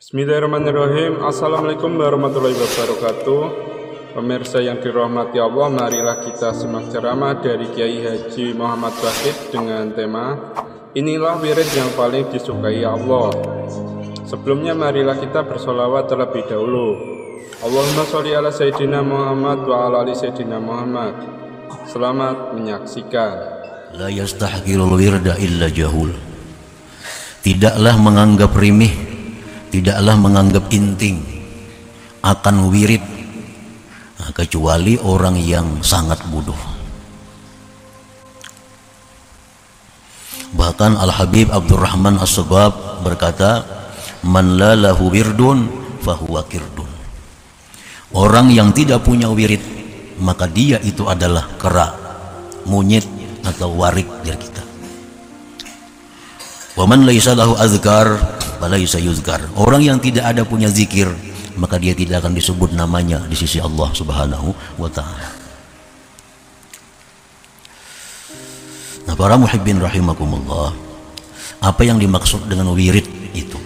Bismillahirrahmanirrahim. Assalamualaikum warahmatullahi wabarakatuh. Pemirsa yang dirahmati Allah, marilah kita simak ceramah dari Kiai Haji Muhammad Wahid dengan tema Inilah wirid yang paling disukai Allah. Sebelumnya marilah kita bersolawat terlebih dahulu. Allahumma sholli ala Sayyidina Muhammad wa ala ali Sayyidina Muhammad. Selamat menyaksikan. La yastahqirul wirda illa jahul. Tidaklah menganggap remeh, tidaklah menganggap inting akan wirid kecuali orang yang sangat bodoh. Bahkan Al-Habib Abdurrahman As-Sabab berkata, man la lahu wirdun fahuwa kirdun. Orang yang tidak punya wirid, maka dia itu adalah kera, monyet atau warik dari kita. Wa man laisa lahu azkar falaisa yuzkar. Orang yang tidak ada punya zikir, maka dia tidak akan disebut namanya di sisi Allah Subhanahu wa taala. Nah, para muhibbin rahimakumullah, apa yang dimaksud dengan wirid itu?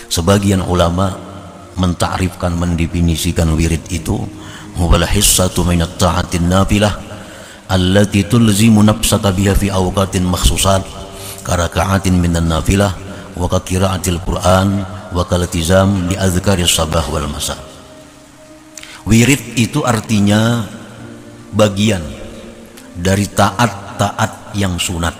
Sebagian ulama mentakrifkan, mendefinisikan wirid itu huwal hissatu minat ta'atin nafilah allati tulzimu nafsaka biha fi awqatin makhsusat karaka'atin minan nafilah wa qira'atil Qur'an wa kaltizam li azkaris sabah wal masa. Wirid itu artinya bagian dari taat-taat yang sunat,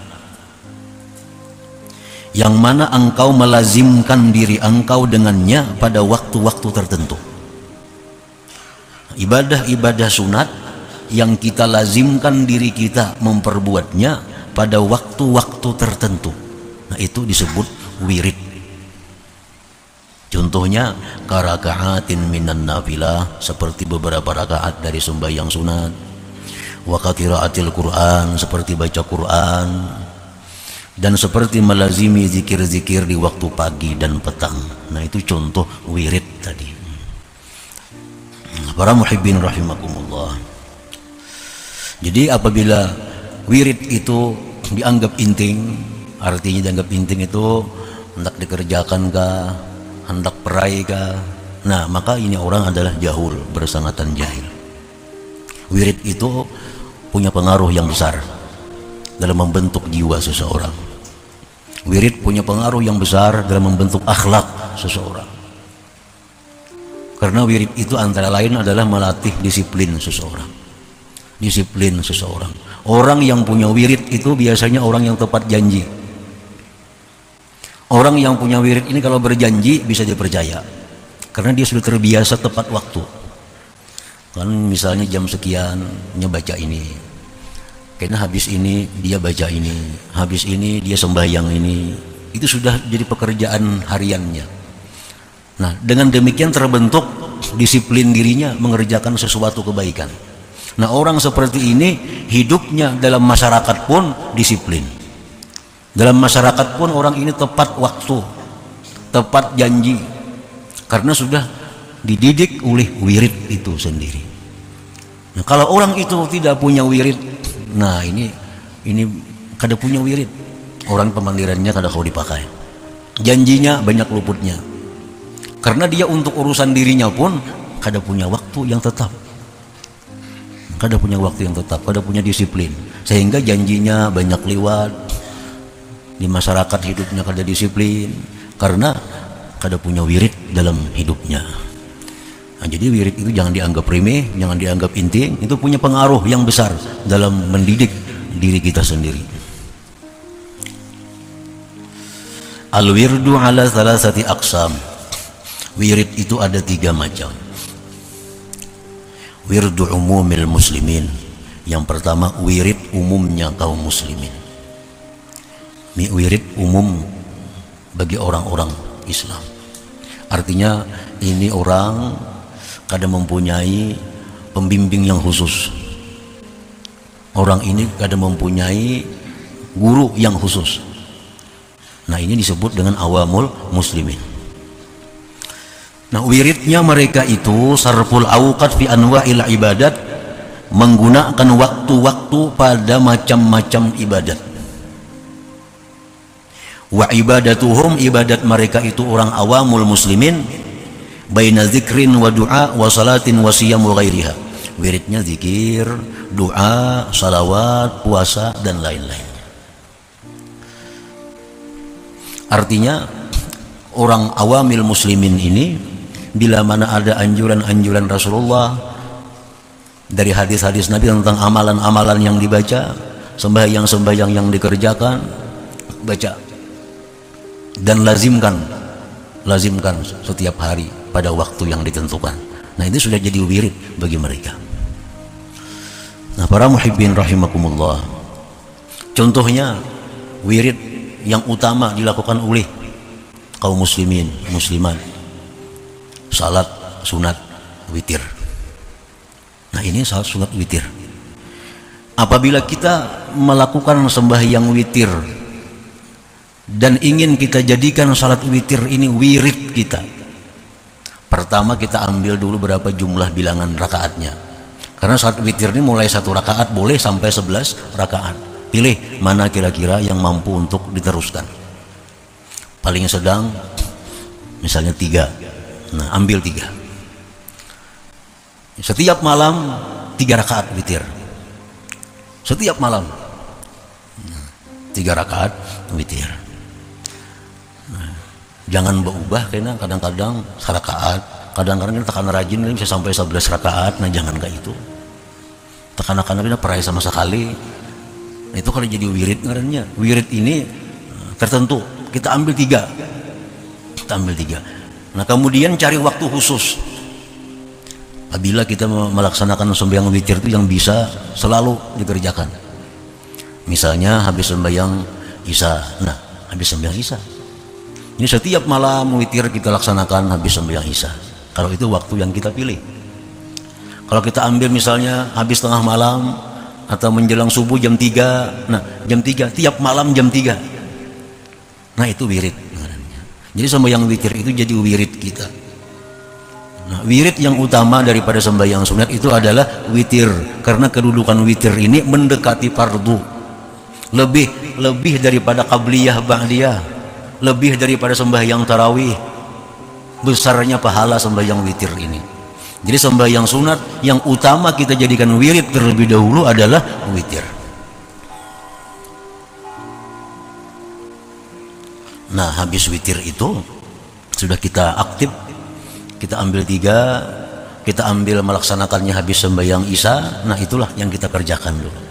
yang mana engkau melazimkan diri engkau dengannya pada waktu-waktu tertentu. Ibadah-ibadah sunat yang kita lazimkan diri kita memperbuatnya pada waktu-waktu tertentu, nah itu disebut wirid. Contohnya karaka'atin minan nafilah, seperti beberapa rakaat dari sembahyang sunat, wa qiraatil Qur'an, seperti baca Quran, dan seperti melazimi zikir-zikir di waktu pagi dan petang. Nah itu contoh wirid tadi. Para muhibbin rahimakumullah, jadi apabila wirid itu dianggap inting, artinya dianggap inting itu hendak dikerjakan kah, hendak perai kah, nah maka ini orang adalah jahul, bersangatan jahil. Wirid itu punya pengaruh yang besar dalam membentuk jiwa seseorang. Wirid punya pengaruh yang besar dalam membentuk akhlak seseorang, karena wirid itu antara lain adalah melatih disiplin seseorang. Disiplin seseorang. Orang yang punya wirid itu biasanya orang yang tepat janji. Orang yang punya wirid ini kalau berjanji bisa dipercaya, karena dia sudah terbiasa tepat waktu. Kan misalnya jam sekian baca ini, kayaknya habis ini dia baca ini, habis ini dia sembahyang ini. Itu sudah jadi pekerjaan hariannya. Nah, dengan demikian terbentuk disiplin dirinya mengerjakan sesuatu kebaikan. Nah, orang seperti ini hidupnya dalam masyarakat pun disiplin. Dalam masyarakat pun orang ini tepat waktu, tepat janji, karena sudah dididik oleh wirid itu sendiri. Nah, kalau orang itu tidak punya wirid, nah ini kada punya wirid, orang pemandirannya kada kau dipakai, janjinya banyak luputnya, karena dia untuk urusan dirinya pun kada punya waktu yang tetap. Kada punya waktu yang tetap, kada punya disiplin, sehingga janjinya banyak liwat. Di masyarakat hidupnya kada disiplin, karena kada punya wirid dalam hidupnya. Nah, jadi wirid itu jangan dianggap remeh, jangan dianggap inting, itu punya pengaruh yang besar dalam mendidik diri kita sendiri. Al-wirdu ala thalathati aqsam. Wirid itu ada 3 macam. Wirdu umumil muslimin. Yang pertama wirid umumnya kaum muslimin. Wirid umum bagi orang-orang Islam. Artinya ini orang kada mempunyai pembimbing yang khusus. Orang ini kada mempunyai guru yang khusus. Nah, ini disebut dengan awamul muslimin. Nah, wiridnya mereka itu sarful awqat fi anwa'il ibadat, menggunakan waktu-waktu pada macam-macam ibadat. Wa ibadatuhum, ibadat mereka itu orang awamul muslimin, baina dzikrin wa du'a wa salatin wa siyam wa ghairiha. Wiridnya zikir, doa, salawat, puasa dan lain-lain. Artinya orang awamil muslimin ini bila mana ada anjuran-anjuran Rasulullah dari hadis-hadis Nabi tentang amalan-amalan yang dibaca, sembahyang-sembahyang yang dikerjakan, baca dan lazimkan setiap hari pada waktu yang ditentukan. Nah, ini sudah jadi wirid bagi mereka. Nah, para muhibbin rahimakumullah, contohnya wirid yang utama dilakukan oleh kaum muslimin, muslimat, salat sunat witir. Nah, ini salat sunat witir. Apabila kita melakukan sembahyang witir dan ingin kita jadikan salat witir ini wirid kita, pertama kita ambil dulu berapa jumlah bilangan rakaatnya. Karena salat witir ini mulai 1 rakaat boleh sampai 11 rakaat. Pilih mana kira-kira yang mampu untuk diteruskan. Paling sedang misalnya 3. Nah, ambil 3. Setiap malam 3 rakaat witir. Setiap malam 3 rakaat witir. Jangan berubah, karena kadang-kadang rakaat, kadang-kadang kita tekan rajin ini bisa sampai 11 rakaat. Nah, jangan kayak itu. Tekan-tekan kita perai sama sekali. Nah, itu kalau jadi wirid ngarannya. Wirid ini tertentu, kita ambil 3. Kita ambil 3. Nah, kemudian cari waktu khusus. Apabila kita melaksanakan sembahyang witir itu yang bisa selalu dikerjakan. Misalnya habis sembahyang Isya. Nah, habis sembahyang Isya. Ini setiap malam witir kita laksanakan habis sembahyang Isya. Kalau itu waktu yang kita pilih. Kalau kita ambil misalnya habis tengah malam atau menjelang subuh jam 3. Nah, jam 3, tiap malam jam 3. Nah, itu wirid. Jadi sembahyang witir itu jadi wirid kita. Nah, wirid yang utama daripada sembahyang sunat itu adalah witir, karena kedudukan witir ini mendekati fardu. Lebih daripada qabliyah ba'diyah. Lebih daripada sembahyang tarawih. Besarnya pahala sembahyang witir ini. Jadi sembahyang sunat yang utama kita jadikan wirid terlebih dahulu adalah witir. Nah, habis witir itu sudah kita aktif, kita ambil 3, kita ambil melaksanakannya habis sembahyang Isya. Nah, itulah yang kita kerjakan dulu.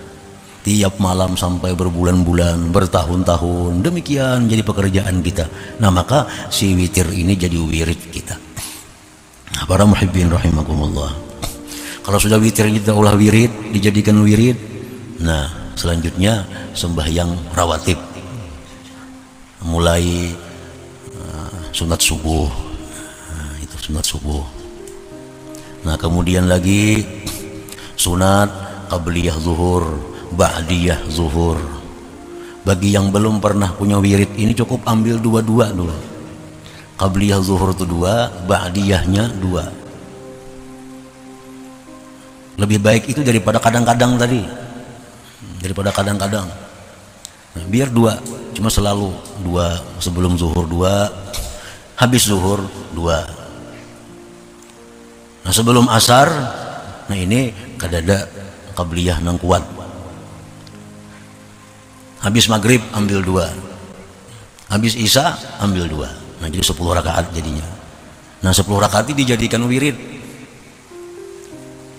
Tiap malam sampai berbulan-bulan, bertahun-tahun, demikian jadi pekerjaan kita. Nah, maka si witir ini jadi wirid kita. Nah, para muhibbin rahimakumullah, kalau sudah witir kita ulah wirid, dijadikan wirid. Nah, selanjutnya sembahyang rawatib, mulai sunat subuh. Nah, itu sunat subuh. Nah, kemudian lagi sunat qabliyah zuhur, ba'diyah zuhur. Bagi yang belum pernah punya wirid ini cukup ambil 2 dulu. Qabliyah zuhur itu 2, ba'diyahnya 2. Lebih baik itu daripada kadang-kadang tadi. Daripada kadang-kadang. Nah, biar 2, cuma selalu 2, sebelum zuhur 2, habis zuhur 2. Nah, sebelum asar, nah ini kadada qabliyah nang kuat. Habis maghrib ambil 2, habis isya ambil 2. Nah, jadi 10 rakaat jadinya. Nah, 10 rakaat ini dijadikan wirid.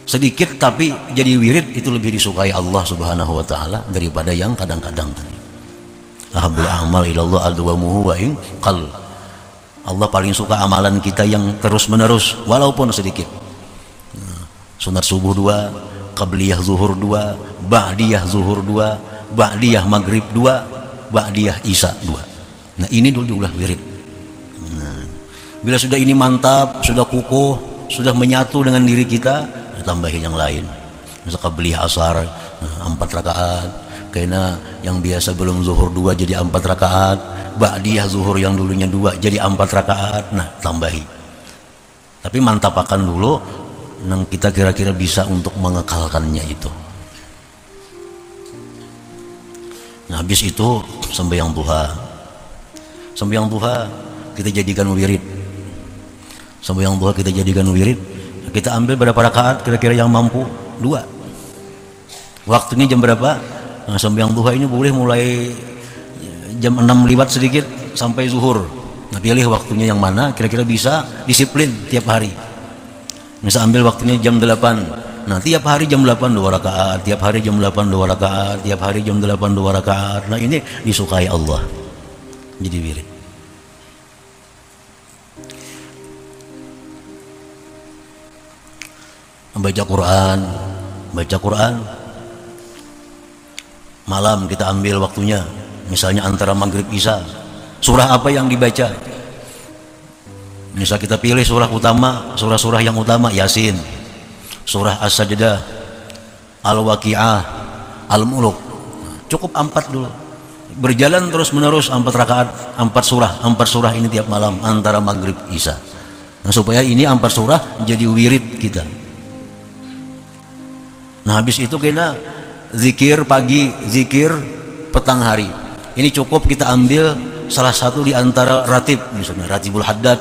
Sedikit tapi jadi wirid itu lebih disukai Allah Subhanahu wa taala daripada yang kadang-kadang tadi. Ahabul amal ilallah adwamuhu wa in qal. Allah paling suka amalan kita yang terus-menerus walaupun sedikit. Nah, sunat subuh 2, qabliyah zuhur 2, ba'diyah zuhur 2, ba'diyah maghrib 2, ba'diyah isya 2. Nah, ini dulu udah wirid. Nah, bila sudah ini mantap, sudah kukuh, sudah menyatu dengan diri kita, tambahin yang lain. Misalnya qabliyah asar 4 rakaat, karena yang biasa belum zuhur 2 jadi 4 rakaat, ba'diyah zuhur yang dulunya 2 jadi 4 rakaat. Nah, tambahi. Tapi mantapakan dulu yang kita kira-kira bisa untuk mengekalkannya itu. Nah, habis itu sembahyang duha. Sembahyang duha kita jadikan wirid. Sembahyang duha kita jadikan wirid. Kita ambil berapa rakaat kira-kira yang mampu? 2. Waktunya jam berapa? Nah, sembahyang duha ini boleh mulai jam 6 lewat sedikit sampai zuhur. Nah, pilih waktunya yang mana kira-kira bisa disiplin tiap hari. Misal ambil waktunya jam 8. Nah, tiap hari jam 8 2 rakaat, tiap hari jam 8 2 rakaat, tiap hari jam 8 2 rakaat. Nah, ini disukai Allah. Jadi wirid. Membaca Quran. Malam kita ambil waktunya, misalnya antara maghrib isya. Surah apa yang dibaca? Misal kita pilih surah utama, surah-surah yang utama, Yasin, surah As-Sajdah, Al-Waqi'ah, Al-Muluk. Cukup 4 dulu. Berjalan terus menerus 4 rakaat, 4 surah ini tiap malam antara maghrib isya. Nah, supaya ini 4 surah jadi wirid kita. Nah, habis itu kena zikir pagi, zikir petang hari. Ini cukup kita ambil salah satu di antara ratib, misalnya ratibul haddad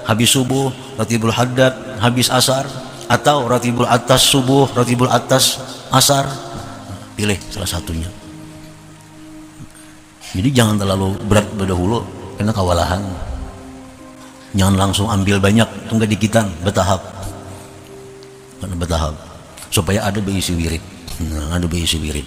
habis subuh, ratibul haddad habis asar, atau ratibul atas subuh, ratibul atas asar. Pilih salah satunya. Jadi jangan terlalu berat berdahulu karena kewalahan. Jangan langsung ambil banyak, tunggu dikitan, bertahap. Karena bertahap supaya ada berisi wirid. Nah, ada berisi wirid.